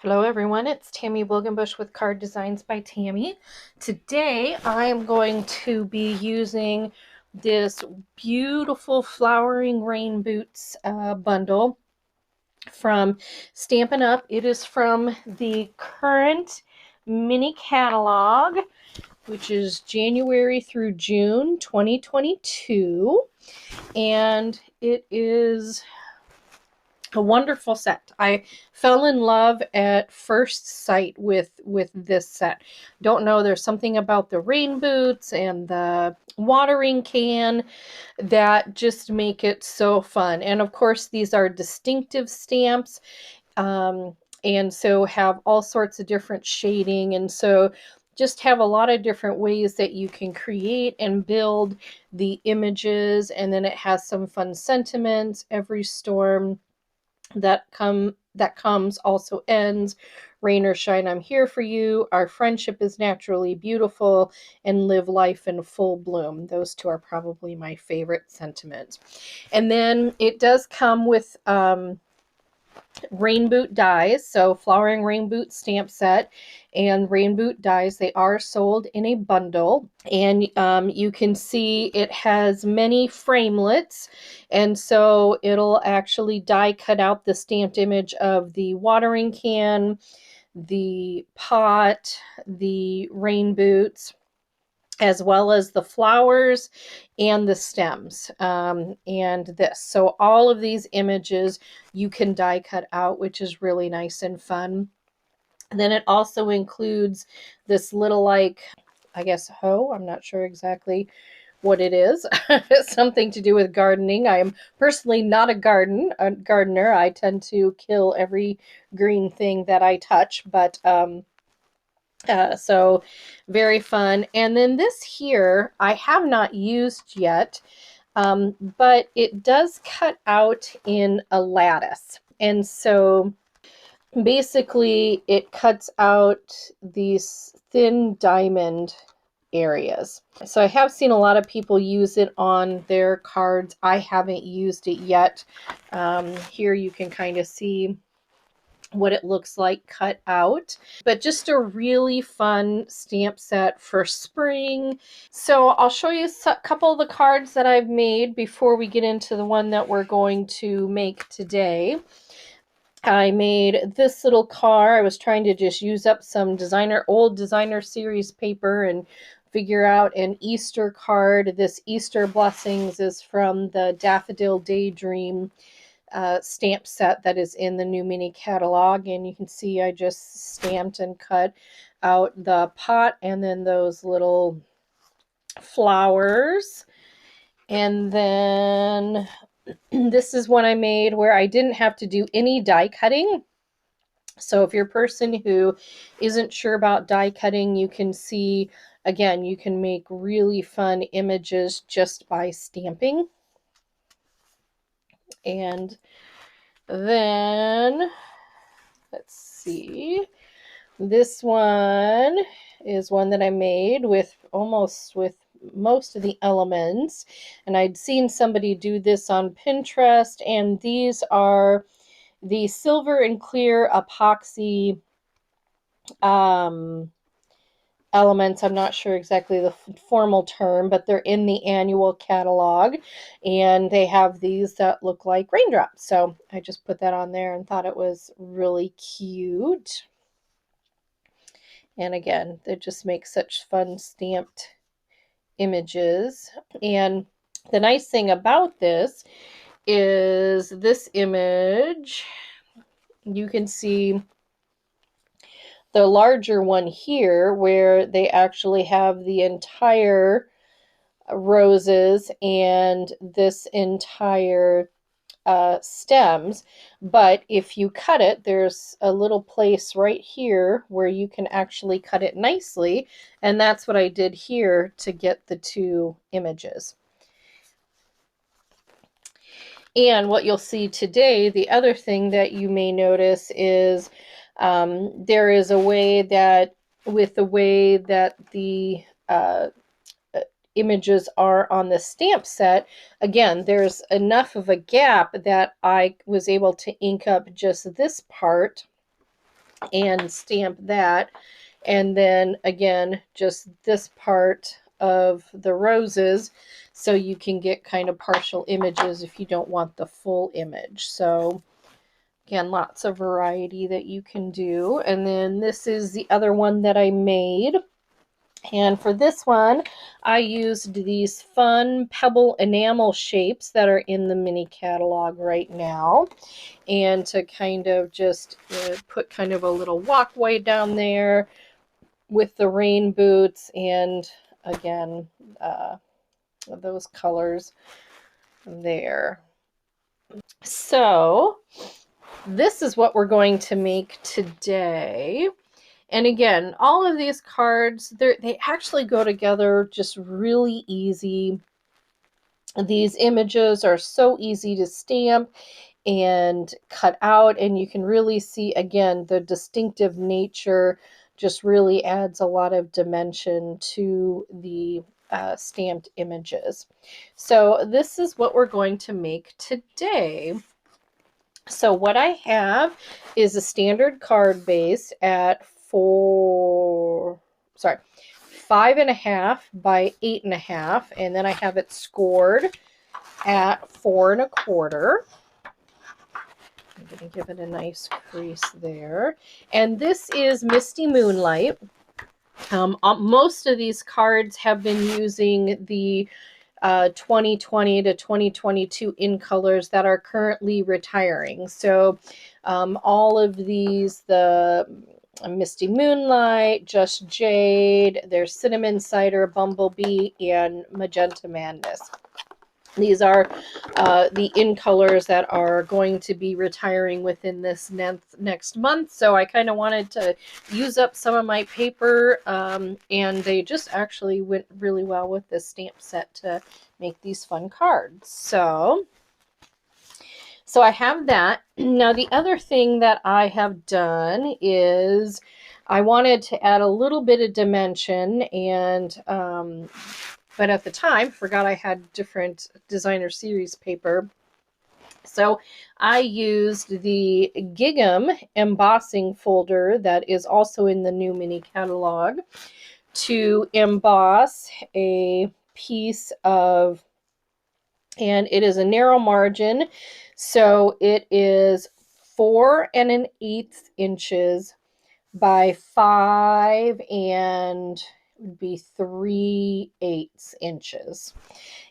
Hello everyone, it's Tammy Wilgenbush with Card Designs by Tammy. Today I am going to be using this beautiful Flowering Rainboots bundle from Stampin' Up. It is from the current mini catalog, which is January through June 2022, and it is a wonderful set. I fell in love at first sight with this set. Don't know, there's something about the rain boots and the watering can that just make it so fun. And of course, these are distinctive stamps, and so have all sorts of different shading, and so just have a lot of different ways that you can create and build the images. And then it has some fun sentiments. Every storm that comes also ends. Rain or shine, I'm here for you. Our friendship is naturally beautiful, and live life in full bloom. Those two are probably my favorite sentiments. And then it does come with rain boot dies, so Flowering Rainboot stamp set and rain boot dies. They are sold in a bundle, and you can see it has many framelets, and so it'll actually die cut out the stamped image of the watering can, the pot, the rain boots, as well as the flowers and the stems, and this. So all of these images you can die cut out, which is really nice and fun. And then it also includes this little, like, I guess hoe. I'm not sure exactly what it is. Something to do with gardening. I am personally not a gardener. I tend to kill every green thing that I touch, but so very fun. And then this here I have not used yet, but it does cut out in a lattice. And so basically it cuts out these thin diamond areas. So I have seen a lot of people use it on their cards. I haven't used it yet. Here you can kind of see what it looks like cut out, but just a really fun stamp set for spring. So I'll show you a couple of the cards that I've made before we get into the one that we're going to make today. I made this little car. I was trying to just use up some old designer series paper and figure out an Easter card. This Easter Blessings is from the Daffodil Daydream stamp set that is in the new mini catalog, and you can see I just stamped and cut out the pot and then those little flowers. And then this is one I made where I didn't have to do any die cutting. So if you're a person who isn't sure about die cutting, you can see, again, you can make really fun images just by stamping. And then let's see, this one is one that I made with most of the elements, and I'd seen somebody do this on Pinterest, and these are the silver and clear epoxy elements. I'm not sure exactly the formal term, but they're in the annual catalog, and they have these that look like raindrops. So I just put that on there and thought it was really cute. And again, they just make such fun stamped images. And the nice thing about this is this image, you can see the larger one here where they actually have the entire roses and this entire stems. But if you cut it, there's a little place right here where you can actually cut it nicely, and that's what I did here to get the two images. And what you'll see today, the other thing that you may notice is there is a way that, with the way that the images are on the stamp set, again, there's enough of a gap that I was able to ink up just this part and stamp that. And then again, just this part of the roses, so you can get kind of partial images if you don't want the full image. So again, lots of variety that you can do. And then this is the other one that I made. And for this one, I used these fun pebble enamel shapes that are in the mini catalog right now. And to kind of just put kind of a little walkway down there with the rain boots, and again, those colors there. So this is what we're going to make today. And again, all of these cards, they actually go together just really easy. These images are so easy to stamp and cut out, and you can really see, again, the distinctive nature just really adds a lot of dimension to the stamped images. So this is what we're going to make today. So what I have is a standard card base at 5.5 by 8.5, and then I have it scored at 4.25. I'm going to give it a nice crease there. And this is Misty Moonlight. Most of these cards have been using the 2020 to 2022 in colors that are currently retiring. So all of these, the Misty Moonlight, Just Jade, there's Cinnamon Cider, Bumblebee, and Magenta Madness. These are the in colors that are going to be retiring within this next month. So I kind of wanted to use up some of my paper, and they just actually went really well with this stamp set to make these fun cards. So I have that. Now the other thing that I have done is I wanted to add a little bit of dimension, and but at the time, forgot I had different designer series paper. So I used the Gingham embossing folder that is also in the new mini catalog to emboss a piece of, and it is a narrow margin. So it is 4 1/8 inches by 5 and would be 3/8 inches,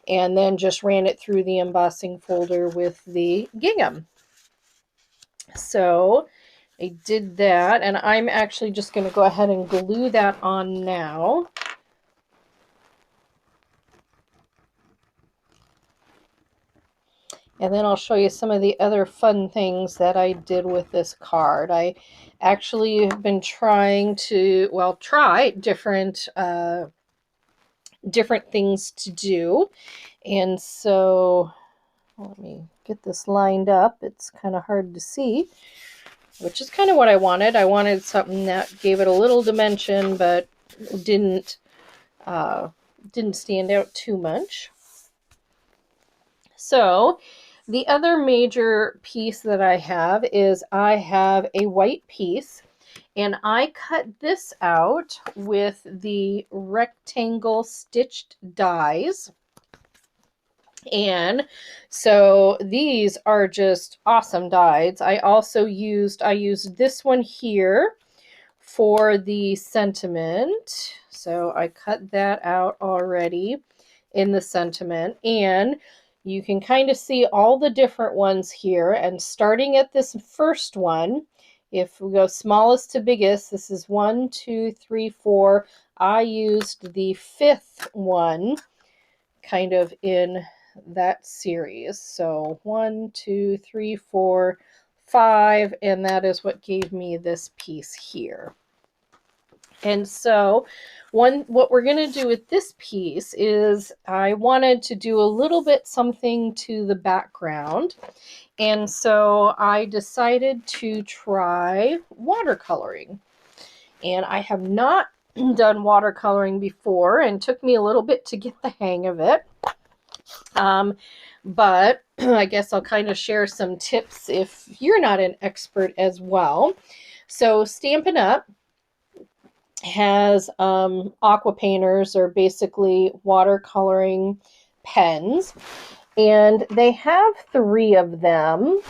and then just ran it through the embossing folder with the gingham. So I did that, and I'm actually just going to go ahead and glue that on now. And then I'll show you some of the other fun things that I did with this card. I actually have been trying to, well, try different things to do. And so let me get this lined up. It's kind of hard to see, which is kind of what I wanted. I wanted something that gave it a little dimension, but didn't stand out too much. So the other major piece that I have is I have a white piece, and I cut this out with the rectangle stitched dies. And so these are just awesome dies. I used this one here for the sentiment. So I cut that out already in the sentiment, and you can kind of see all the different ones here. And starting at this first one, if we go smallest to biggest, this is 1, 2, 3, 4. I used the 5th one kind of in that series. So 1, 2, 3, 4, 5, and that is what gave me this piece here. And so what we're going to do with this piece is I wanted to do a little bit something to the background. And so I decided to try watercoloring. And I have not done watercoloring before, and took me a little bit to get the hang of it. But I guess I'll kind of share some tips if you're not an expert as well. So Stampin' Up! Has aqua painters, or basically watercoloring pens, and they have 3 of them,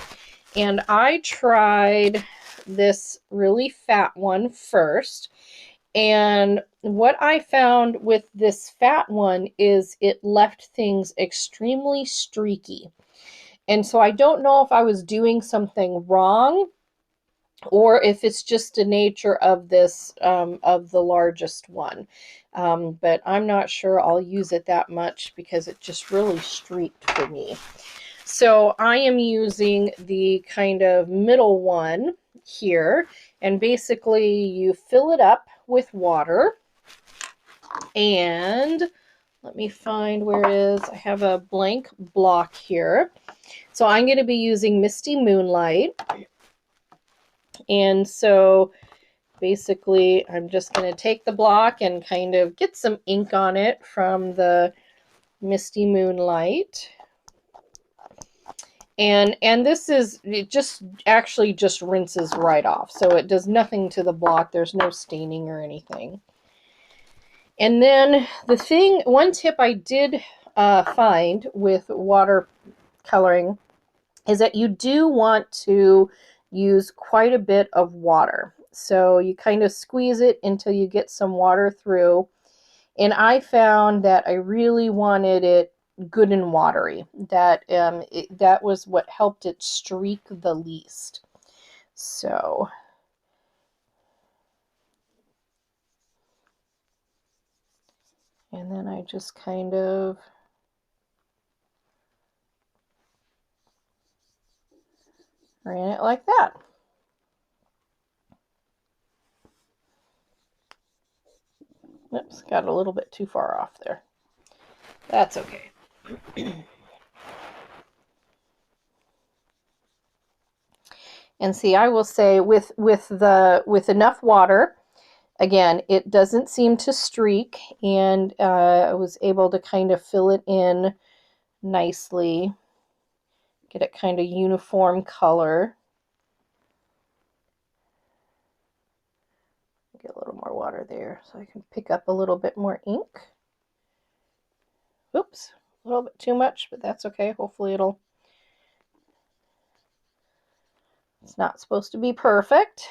and I tried this really fat one first. And what I found with this fat one is it left things extremely streaky. And so I don't know if I was doing something wrong, or if it's just the nature of this, of the largest one. But I'm not sure I'll use it that much because it just really streaked for me. So I am using the kind of middle one here, and basically you fill it up with water, and let me find where it is. I have a blank block here. So I'm going to be using Misty Moonlight. And so basically I'm just going to take the block and kind of get some ink on it from the Misty Moonlight. And this is, it just actually just rinses right off. So it does nothing to the block. There's no staining or anything. And then one tip I did find with watercoloring is that you do want to use quite a bit of water. So you kind of squeeze it until you get some water through. And I found that I really wanted it good and watery. That was what helped it streak the least. So and then I just kind of ran it like that. Oops, got a little bit too far off there. That's okay. And see, I will say with enough water, again, it doesn't seem to streak, and I was able to kind of fill it in nicely, get it kind of uniform color. Get a little more water there so I can pick up a little bit more ink. Oops, a little bit too much, but that's okay. Hopefully it's not supposed to be perfect.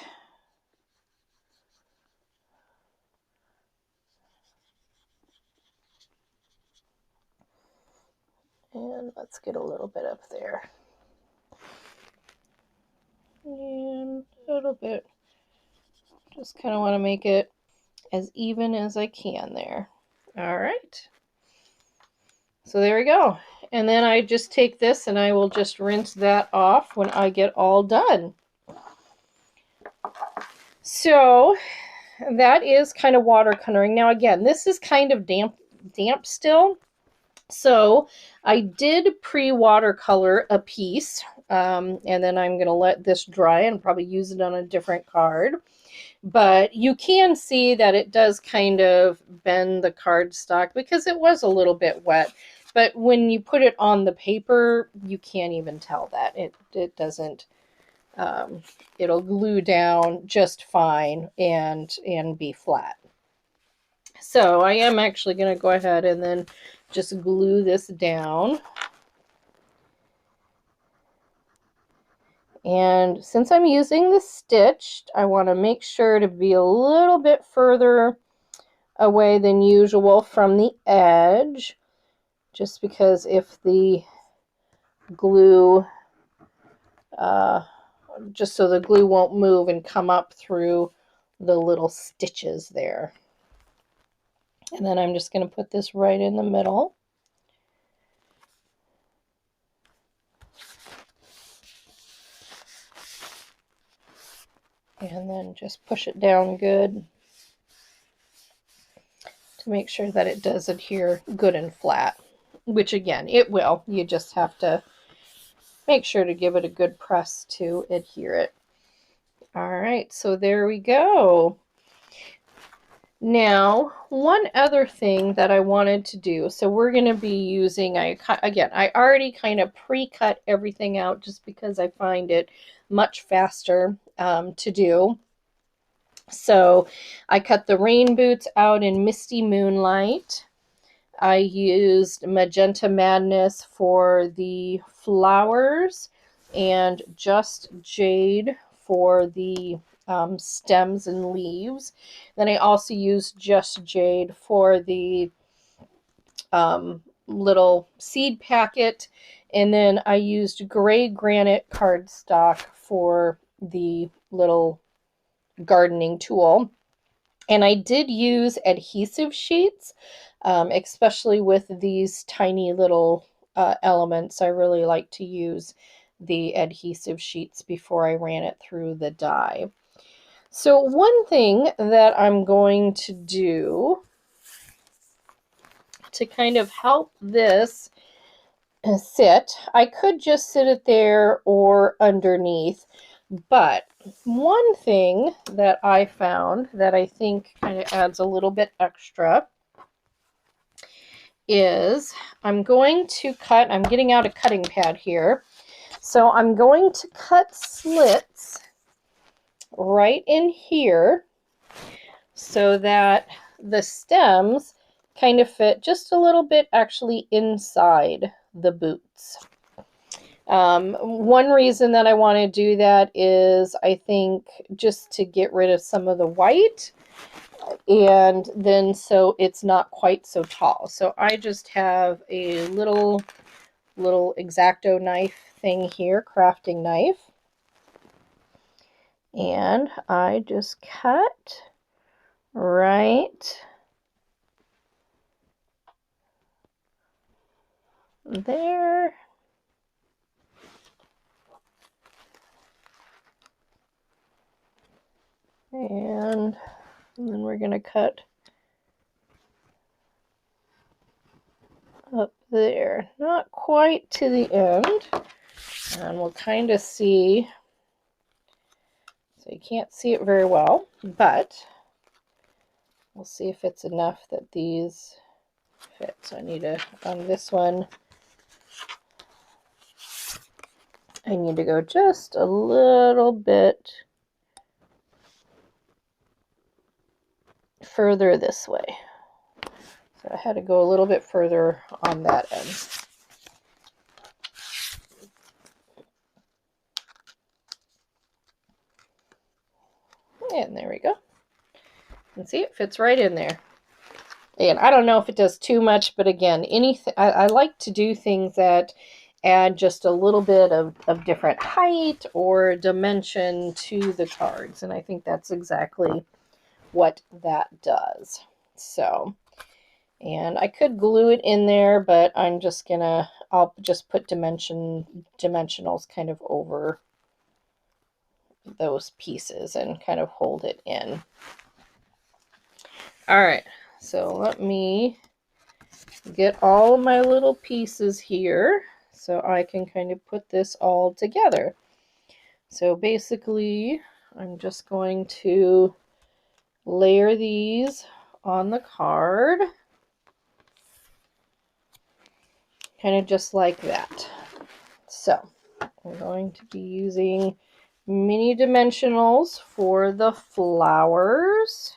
And let's get a little bit up there. And a little bit. Just kind of want to make it as even as I can there. All right. So there we go. And then I just take this and I will just rinse that off when I get all done. So that is kind of watercoloring. Now again, this is kind of damp still. So I did pre-watercolor a piece, and then I'm going to let this dry and probably use it on a different card. But you can see that it does kind of bend the cardstock because it was a little bit wet. But when you put it on the paper, you can't even tell that. It doesn't, it'll glue down just fine and be flat. So I am actually going to go ahead and then just glue this down. And since I'm using the stitched, I want to make sure to be a little bit further away than usual from the edge, just because if the glue, just so the glue won't move and come up through the little stitches there. And then I'm just going to put this right in the middle. And then just push it down good to make sure that it does adhere good and flat, which again, it will. You just have to make sure to give it a good press to adhere it. All right, so there we go. Now, one other thing that I wanted to do, so we're going to be using, I already kind of pre-cut everything out just because I find it much faster to do. So I cut the rain boots out in Misty Moonlight. I used Magenta Madness for the flowers and Just Jade for the stems and leaves. Then I also used Just Jade for the little seed packet. And then I used gray granite cardstock for the little gardening tool. And I did use adhesive sheets, especially with these tiny little elements. I really like to use the adhesive sheets before I ran it through the die. So one thing that I'm going to do to kind of help this sit, I could just sit it there or underneath, but one thing that I found that I think kind of adds a little bit extra is I'm going to cut, I'm getting out a cutting pad here, so I'm going to cut slits right in here so that the stems kind of fit just a little bit actually inside the boots. One reason that I want to do that is I think just to get rid of some of the white, and then so it's not quite so tall. So I just have a little X-Acto knife thing here, crafting knife, and I just cut right there. And then we're going to cut up there, not quite to the end, and we'll kind of see, so you can't see it very well, but we'll see if it's enough that these fit. So I need to, on this one, I need to go just a little bit further this way. So I had to go a little bit further on that end. And there we go. You can see it fits right in there. And I don't know if it does too much, but again, anything, I like to do things that add just a little bit of different height or dimension to the cards. And I think that's exactly what that does. So, and I could glue it in there, but I'm just gonna, I'll just put dimensionals kind of over those pieces and kind of hold it in. All right, so let me get all of my little pieces here so I can kind of put this all together. So basically, I'm just going to layer these on the card, kind of just like that. So I'm going to be using mini dimensionals for the flowers.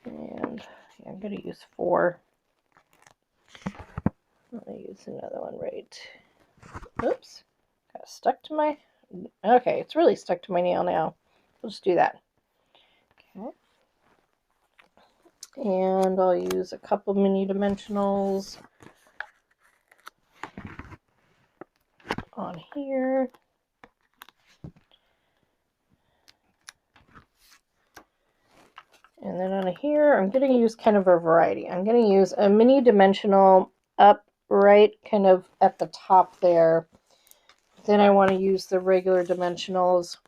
And I'm going to use 4. I'll use another one right. Oops. Got stuck to my... Okay, it's really stuck to my nail now. We'll just do that. Okay. And I'll use a couple mini dimensionals on here. And then on here, I'm going to use kind of a variety. I'm going to use a mini dimensional up right kind of at the top there. Then I want to use the regular dimensionals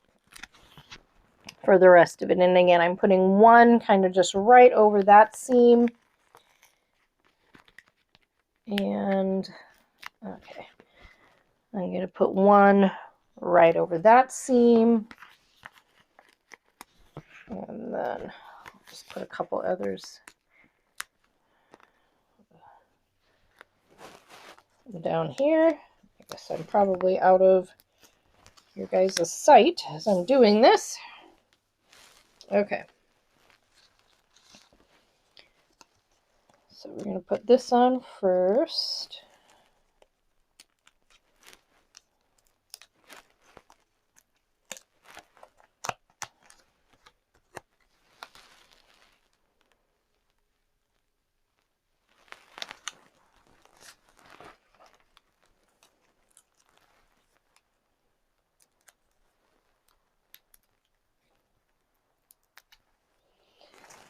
for the rest of it. And again, I'm putting one kind of just right over that seam. And, okay, I'm going to put one right over that seam. And then I'll just put a couple others down here. I guess I'm probably out of your guys' sight as I'm doing this. Okay. So we're going to put this on first.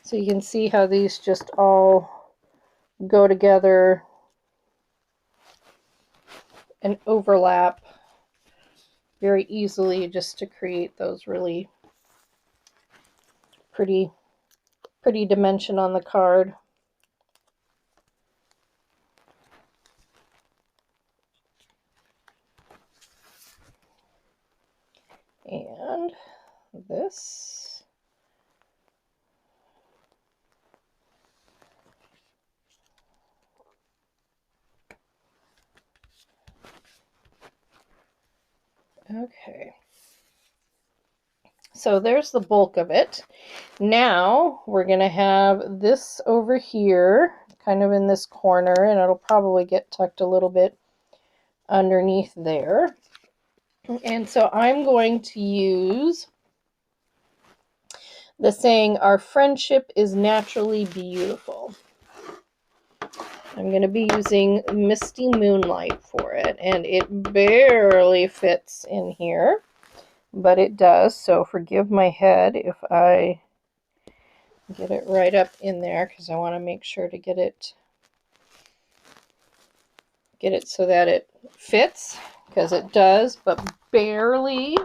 So you can see how these just all go together and overlap very easily just to create those really pretty dimension on the card. And this. Okay. So there's the bulk of it. Now we're going to have this over here, kind of in this corner, and it'll probably get tucked a little bit underneath there. And so I'm going to use the saying, "Our friendship is naturally beautiful." I'm going to be using Misty Moonlight for it, and it barely fits in here, but it does, so forgive my head if I get it right up in there, because I want to make sure to get it so that it fits, because it does, but barely.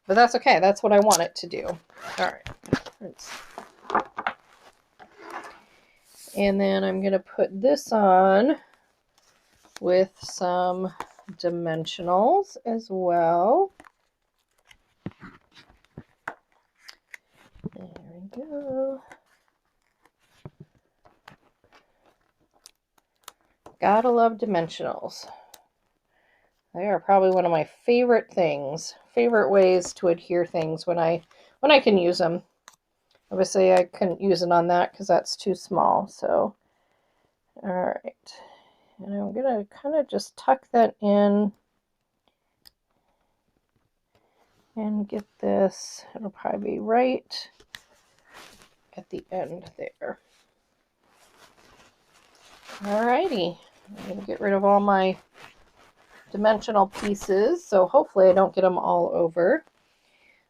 But that's okay. That's what I want it to do. All right. And then I'm going to put this on with some dimensionals as well. There we go. Gotta love dimensionals. They are probably one of my favorite ways to adhere things when I can use them. Obviously, I couldn't use it on that because that's too small. So, all right. And I'm going to kind of just tuck that in and get this. It'll probably be right at the end there. All righty. I'm going to get rid of all my dimensional pieces, so hopefully I don't get them all over.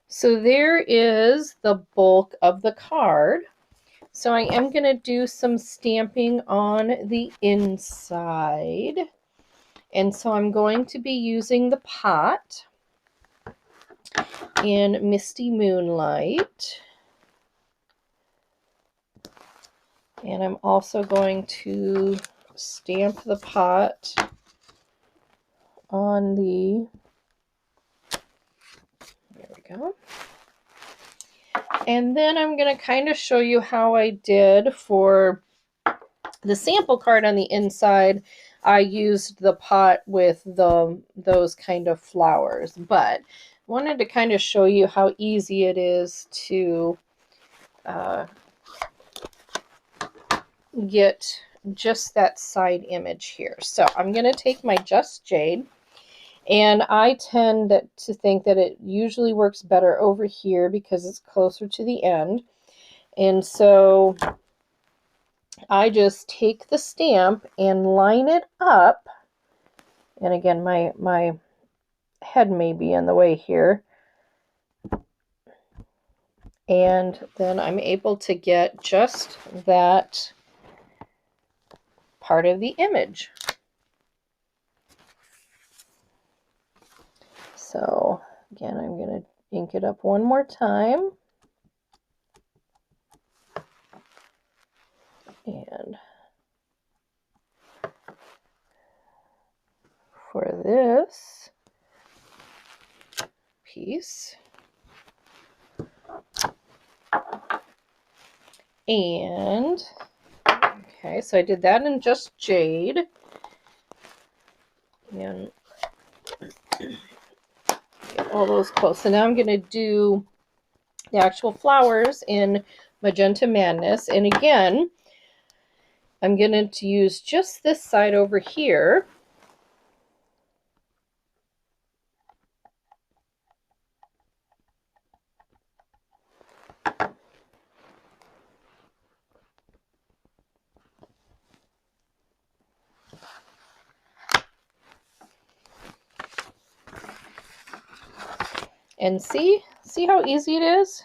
So there is the bulk of the card. So I am going to do some stamping on the inside. And so I'm going to be using the pot in Misty Moonlight. And I'm also going to stamp the pot on the, there we go. And then I'm going to kind of show you how I did for the sample card on the inside. I used the pot with those kind of flowers, but wanted to kind of show you how easy it is to get just that side image here. So I'm going to take my Just Jade, and I tend to think that it usually works better over here because it's closer to the end. And so I just take the stamp and line it up. And again, my head may be in the way here. And then I'm able to get just that part of the image. So again, I'm going to ink it up one more time. And for this piece, and okay, so I did that in Just Jade. And get all those close. So now I'm going to do the actual flowers in Magenta Madness. And again, I'm going to use just this side over here. And see how easy it is?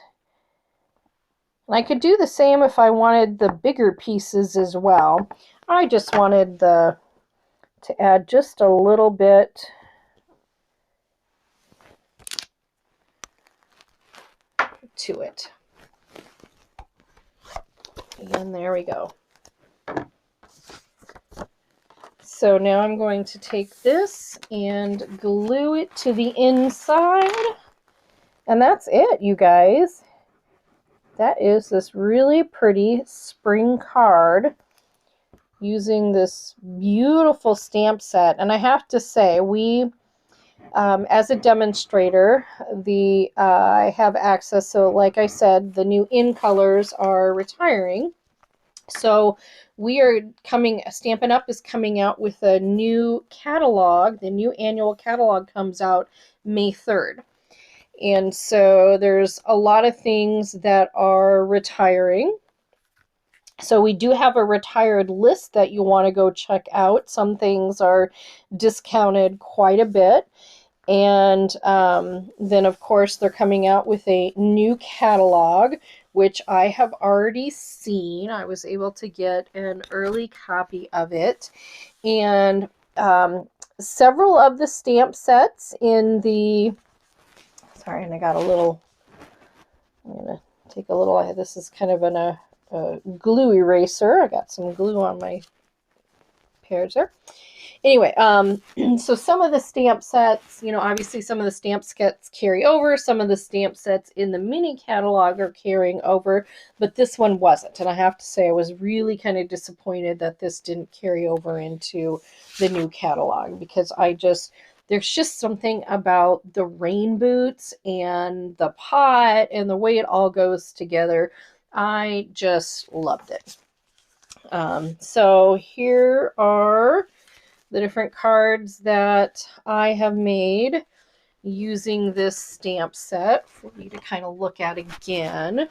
And I could do the same if I wanted the bigger pieces as well. I just wanted to add just a little bit to it. And there we go. So now I'm going to take this and glue it to the inside. And that's it, you guys. That is this really pretty spring card using this beautiful stamp set. And I have to say, we, as a demonstrator, I have access. So like I said, the new in colors are retiring. So we are Stampin' Up! Is coming out with a new catalog. The new annual catalog comes out May 3rd. And so there's a lot of things that are retiring. So we do have a retired list that you want to go check out. Some things are discounted quite a bit. And then, of course, they're coming out with a new catalog, which I have already seen. I was able to get an early copy of it. And several of the stamp sets in the... Sorry, and I got a little... I'm going to take a little... This is kind of a glue eraser. I got some glue on my pairs there. Anyway, so some of the stamp sets, you know, obviously some of the stamp sets carry over. Some of the stamp sets in the mini catalog are carrying over, but this one wasn't. And I have to say I was really kind of disappointed that this didn't carry over into the new catalog, because there's just something about the rain boots and the pot and the way it all goes together. I just loved it. So here are the different cards that I have made using this stamp set for you to kind of look at again.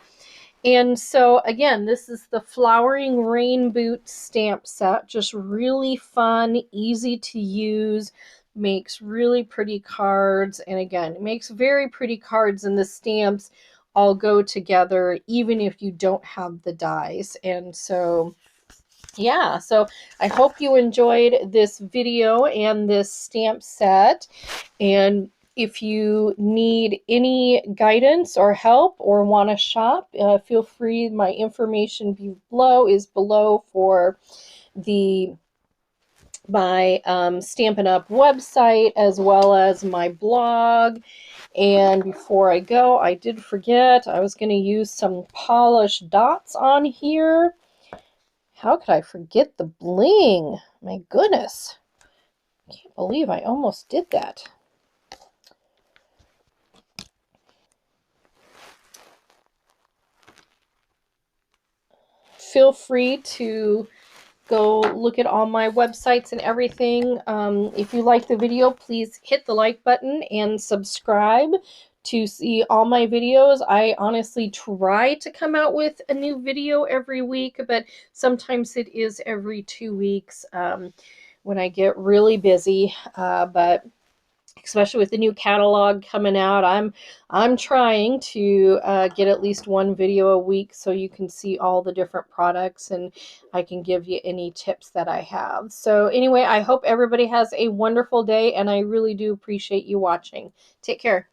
And so again, this is the Flowering Rainboots stamp set. Just really fun, easy to use, makes really pretty cards. And again, it makes very pretty cards, and the stamps all go together even if you don't have the dies. And so yeah, so I hope you enjoyed this video and this stamp set. And if you need any guidance or help or want to shop, feel free. My information is below for my Stampin' Up! Website, as well as my blog. And before I go, I did forget, I was going to use some polished dots on here. How could I forget the bling? My goodness. I can't believe I almost did that. Feel free to go look at all my websites and everything. If you like the video, please hit the like button and subscribe to see all my videos. I honestly try to come out with a new video every week, but sometimes it is every 2 weeks when I get really busy. But especially with the new catalog coming out, I'm trying to get at least one video a week so you can see all the different products and I can give you any tips that I have. So anyway, I hope everybody has a wonderful day, and I really do appreciate you watching. Take care.